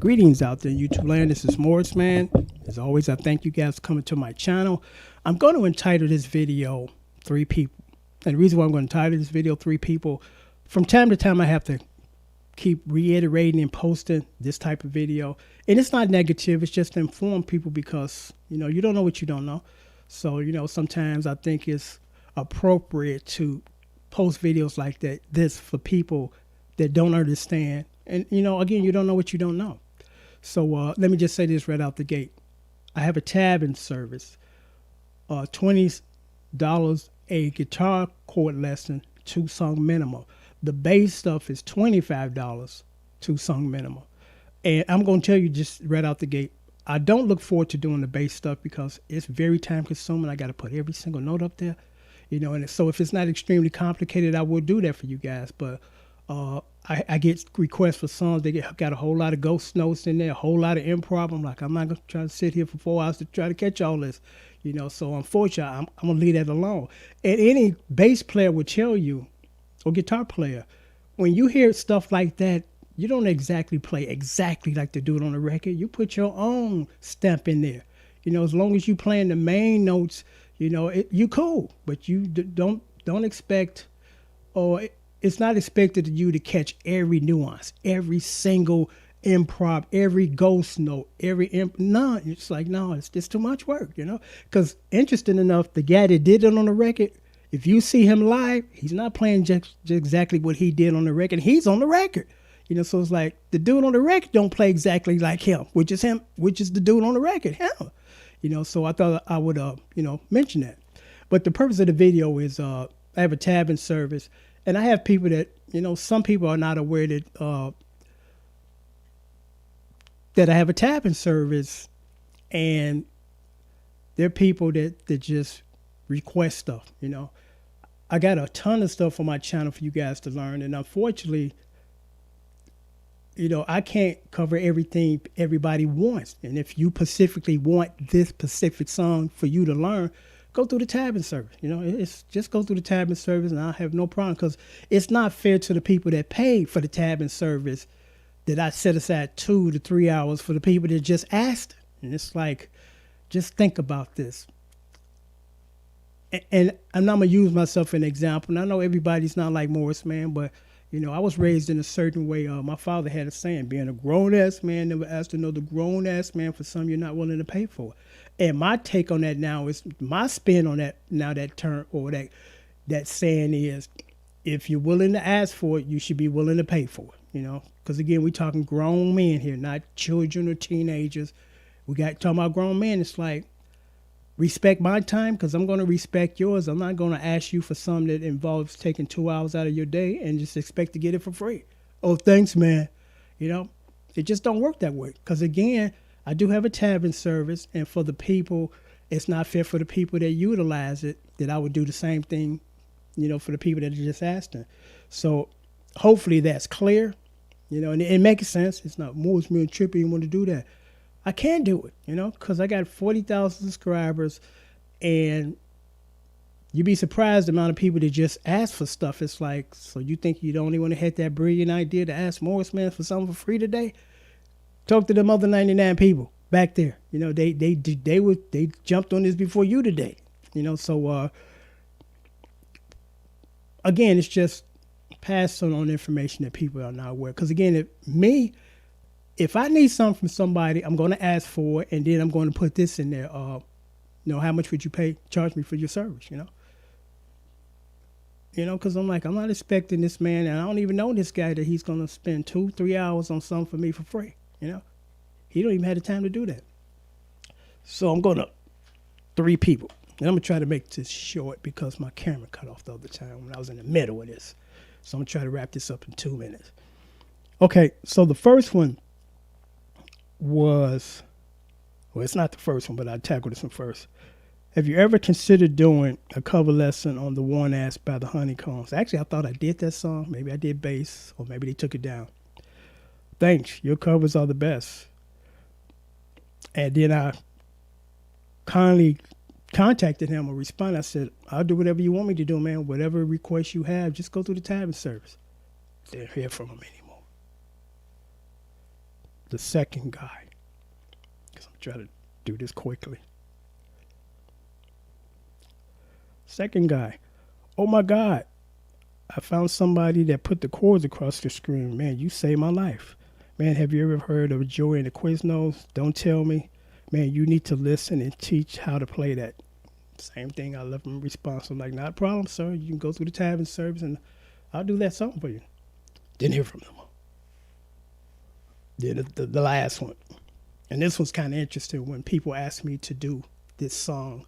Greetings out there in YouTube land. This is Morris, man. As always, I thank you guys for coming to my channel. I'm going to entitle this video, Three People. And the reason why I'm going to title this video, Three People, from time to time I have to keep reiterating and posting this type of video. And it's not negative. It's just to inform people because, you don't know what you don't know. So, sometimes I think it's appropriate to post videos like this for people that don't understand. And, again, you don't know what you don't know. So let me just say this right out the gate. I have a Tabin service, $20 a guitar chord lesson, 2-song minimum. The bass stuff is $25, 2-song minimum. And I'm going to tell you just right out the gate, I don't look forward to doing the bass stuff because it's very time consuming. I got to put every single note up there, and so if it's not extremely complicated, I will do that for you guys. But I get requests for songs. They got a whole lot of ghost notes in there, a whole lot of improv. I'm like, I'm not going to try to sit here for 4 hours to try to catch all this, So unfortunately, I'm going to leave that alone. And any bass player will tell you, or guitar player, when you hear stuff like that, you don't exactly play exactly like they do it on the record. You put your own stamp in there. As long as you playing the main notes, you cool. But you don't expect, or it's not expected of you to catch every nuance, every single improv, every ghost note, none. It's like, no, it's just too much work, Because interesting enough, the guy that did it on the record, if you see him live, he's not playing just exactly what he did on the record. He's on the record. So it's like the dude on the record don't play exactly like him, which is the dude on the record, him. So I thought I would, mention that. But the purpose of the video is I have a Tabin service, and I have people that, some people are not aware that I have a Tabin service, and there are people that just request stuff, I got a ton of stuff on my channel for you guys to learn, and unfortunately, I can't cover everything everybody wants. And if you specifically want this specific song for you to learn, go through the Tabin service. It's just go through the Tabin service, and I have no problem, because it's not fair to the people that pay for the Tabin service that I set aside 2 to 3 hours for the people that just asked. And it's like, just think about this. And I'm not going to use myself as an example. And I know everybody's not like Morris, man, but I was raised in a certain way. My father had a saying, being a grown-ass man never asked another grown-ass man for something you're not willing to pay for. And my take on that now is, my spin on that now, that term or that saying is, if you're willing to ask for it, you should be willing to pay for it, Because, again, we're talking grown men here, not children or teenagers. We got talking about grown men. It's like, respect my time because I'm going to respect yours. I'm not going to ask you for something that involves taking 2 hours out of your day and just expect to get it for free. Oh, thanks, man. It just don't work that way. Because, again, I do have a Tabin service, and for the people, it's not fair for the people that utilize it that I would do the same thing, for the people that are just asking. So hopefully that's clear, and it makes sense. It's not more me and Trippy you want to do that. I can't do it, because I got 40,000 subscribers, and you'd be surprised the amount of people that just ask for stuff. It's like, so you think you don't even have that brilliant idea to ask Morris, man, for something for free today? Talk to them other 99 people back there. They jumped on this before you today. So again, it's just passing on information that people are not aware. Because again, if I need something from somebody, I'm going to ask for it, and then I'm going to put this in there. How much would you charge me for your service, because I'm not expecting this man, and I don't even know this guy, that he's going to spend 2-3 hours on something for me for free, He don't even have the time to do that. So I'm going to 3 people. And I'm going to try to make this short because my camera cut off the other time when I was in the middle of this. So I'm going to try to wrap this up in 2 minutes. Okay, so the first one was, well, it's not the first one, but I'll tackle this one first. Have you ever considered doing a cover lesson on The Worn Ass by the Honeycombs? Actually, I thought I did that song. Maybe I did bass, or maybe they took it down. Thanks. Your covers are the best. And then I kindly contacted him or responded. I said, I'll do whatever you want me to do, man. Whatever request you have, just go through the Tabin service. Didn't hear from him anymore. the second guy, because I'm trying to do this quickly. Second guy. Oh my God. I found somebody that put the chords across the screen. Man, you saved my life. Man, have you ever heard of Joey and the Quiznos? Don't tell me. Man, you need to listen and teach how to play that. Same thing. I left them response. I'm like, not a problem, sir. You can go through the tab and service and I'll do that song for you. Didn't hear from them. Then the last one. And this was kind of interesting when people asked me to do this song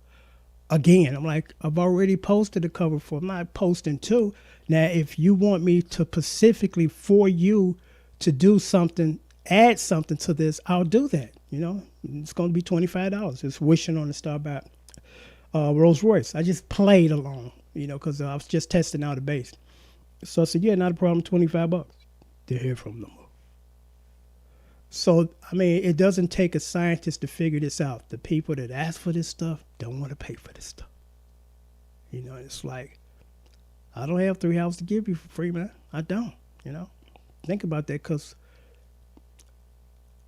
again. I'm like, I've already posted a cover for. I'm not posting two. Now, if you want me to specifically for you to do something, add something to this, I'll do that. You know, it's going to be $25. It's Wishing on a Star by Rolls Royce. I just played along, you know, because I was just testing out the bass. So I said, yeah, not a problem, $25. Didn't hear from them. So, I mean, it doesn't take a scientist to figure this out. The people that ask for this stuff don't want to pay for this stuff. You know, it's like, I don't have 3 hours to give you for free, man. I don't, you know. Think about that, because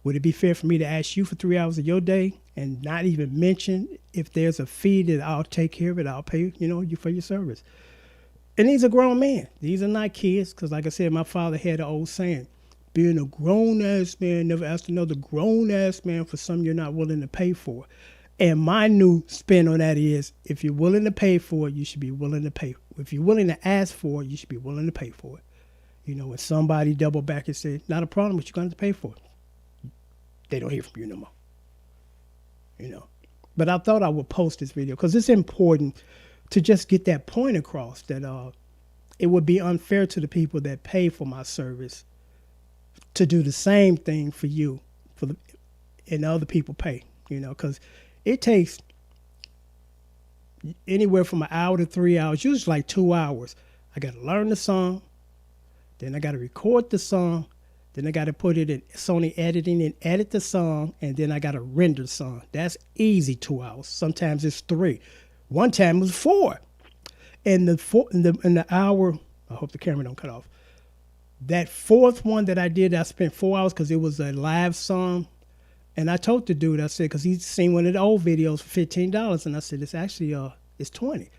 would it be fair for me to ask you for 3 hours of your day and not even mention if there's a fee that I'll take care of it, I'll pay, you know, you for your service? And these are grown men. These are not kids, because like I said, my father had an old saying, being a grown-ass man, never ask another grown-ass man for something you're not willing to pay for. And my new spin on that is, if you're willing to pay for it, you should be willing to pay. If you're willing to ask for it, you should be willing to pay for it. You know, when somebody double back and say, not a problem, but you're going to pay for it, they don't hear from you no more. You know. But I thought I would post this video because it's important to just get that point across, that it would be unfair to the people that pay for my service to do the same thing for you, and other people pay, you know, because it takes anywhere from an hour to 3 hours, usually like 2 hours. I got to learn the song, then I got to record the song, then I got to put it in Sony editing and edit the song, and then I got to render the song. That's easy, 2 hours. Sometimes it's 3. One time it was 4. And the hour, I hope the camera don't cut off. That fourth one that I did, I spent 4 hours because it was a live song. And I told the dude, I said, because he'd seen one of the old videos for $15. And I said, it's actually, it's 20.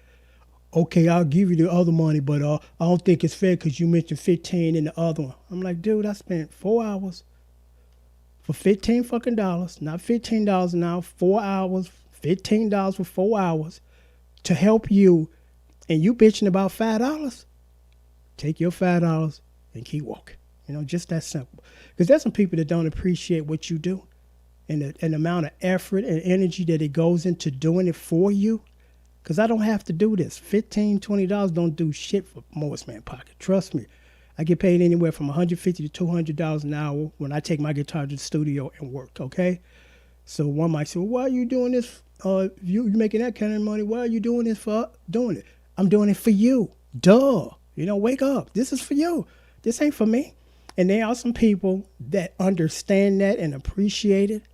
Okay, I'll give you the other money, but I don't think it's fair because you mentioned 15 in the other one. I'm like, dude, I spent 4 hours for $15 fucking dollars, not $15 an hour, 4 hours, $15 for 4 hours to help you. And you bitching about $5? Take your $5 and keep walking. You know, just that simple. Because there's some people that don't appreciate what you do and the amount of effort and energy that it goes into doing it for you. Because I don't have to do this. $15, $20 don't do shit for Morris Man Pocket. Trust me. I get paid anywhere from $150 to $200 an hour when I take my guitar to the studio and work, okay? So one might say, well, why are you doing this? You're making that kind of money. Why are you doing this for? Doing it. I'm doing it for you. Duh. You know, wake up. This is for you. This ain't for me. And there are some people that understand that and appreciate it.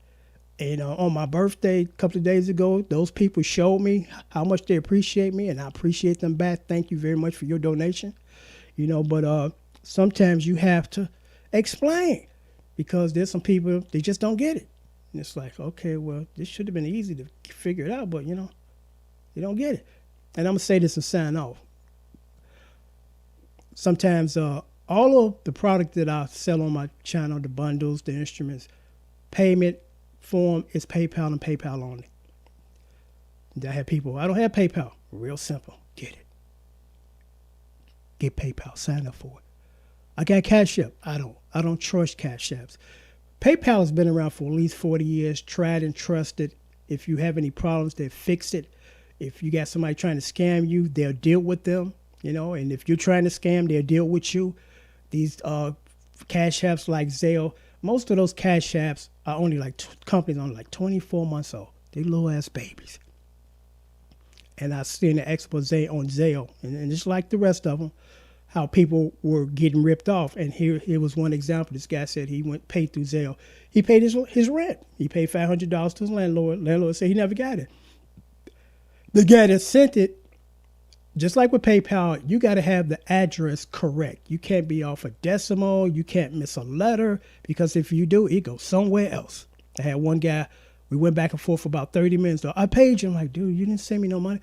And on my birthday a couple of days ago, those people showed me how much they appreciate me, and I appreciate them back. Thank you very much for your donation. You know, but sometimes you have to explain because there's some people, they just don't get it. And it's like, okay, well, this should have been easy to figure it out, but, you know, they don't get it. And I'm going to say this and sign off. Sometimes all of the product that I sell on my channel, the bundles, the instruments, payment form is PayPal and PayPal only. I have people, I don't have PayPal. Real simple. Get it. Get PayPal. Sign up for it. I got Cash App. I don't trust Cash Apps. PayPal has been around for at least 40 years. Tried and trusted. If you have any problems, they fix it. If you got somebody trying to scam you, they'll deal with them. You know, and if you're trying to scam, they'll deal with you. These Cash Apps like Zelle, most of those Cash Apps are only like companies only like 24 months old. They little ass babies. And I seen an expose on Zelle, and just like the rest of them, how people were getting ripped off. And here was one example. This guy said he paid through Zelle. He paid his rent. He paid $500 to his landlord. Landlord said he never got it. The guy that sent it just like with PayPal, you got to have the address correct. You can't be off a decimal. You can't miss a letter, because if you do, it goes somewhere else. I had one guy, we went back and forth for about 30 minutes. So I paid you. I'm like, dude, you didn't send me no money.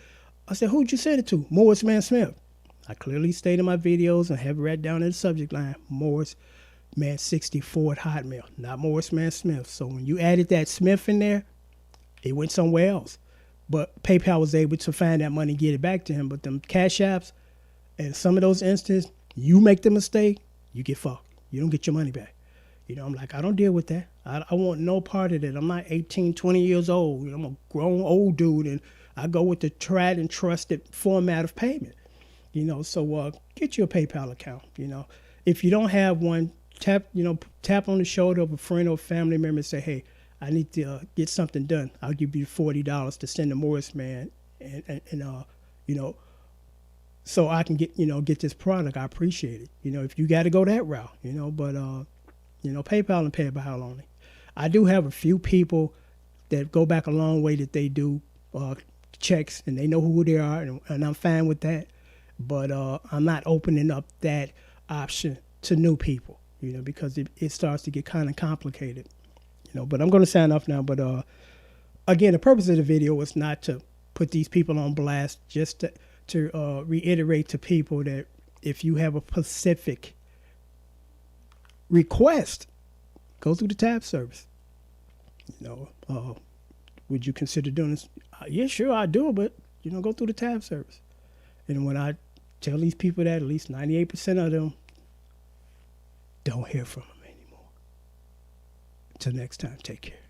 I said, who'd you send it to? Morris Man Smith. I clearly stated in my videos and have it right down in the subject line, Morris Man 64 at Hotmail, not Morris Man Smith. So when you added that Smith in there, it went somewhere else. But PayPal was able to find that money and get it back to him. But them Cash Apps and some of those instances, you make the mistake, you get fucked. You don't get your money back. You know, I'm like, I don't deal with that. I want no part of it. I'm not 18, 20 years old. You know, I'm a grown old dude, and I go with the tried and trusted format of payment. You know, so get you a PayPal account. You know, if you don't have one, tap on the shoulder of a friend or family member and say, hey, I need to get something done. I'll give you $40 to send to Morris Man, and you know, so I can get this product. I appreciate it. You know, if you got to go that route, you know, but you know, PayPal and PayPal only. I do have a few people that go back a long way that they do checks, and they know who they are, and I'm fine with that. But I'm not opening up that option to new people, you know, because it starts to get kind of complicated, you know. But I'm going to sign off now. But again, the purpose of the video was not to put these people on blast, just to reiterate to people that if you have a specific request, go through the tab service. You know, would you consider doing this? Yeah, sure, I do, but you know, go through the tab service. And when I tell these people that, at least 98% of them don't hear from them anymore. Until next time, take care.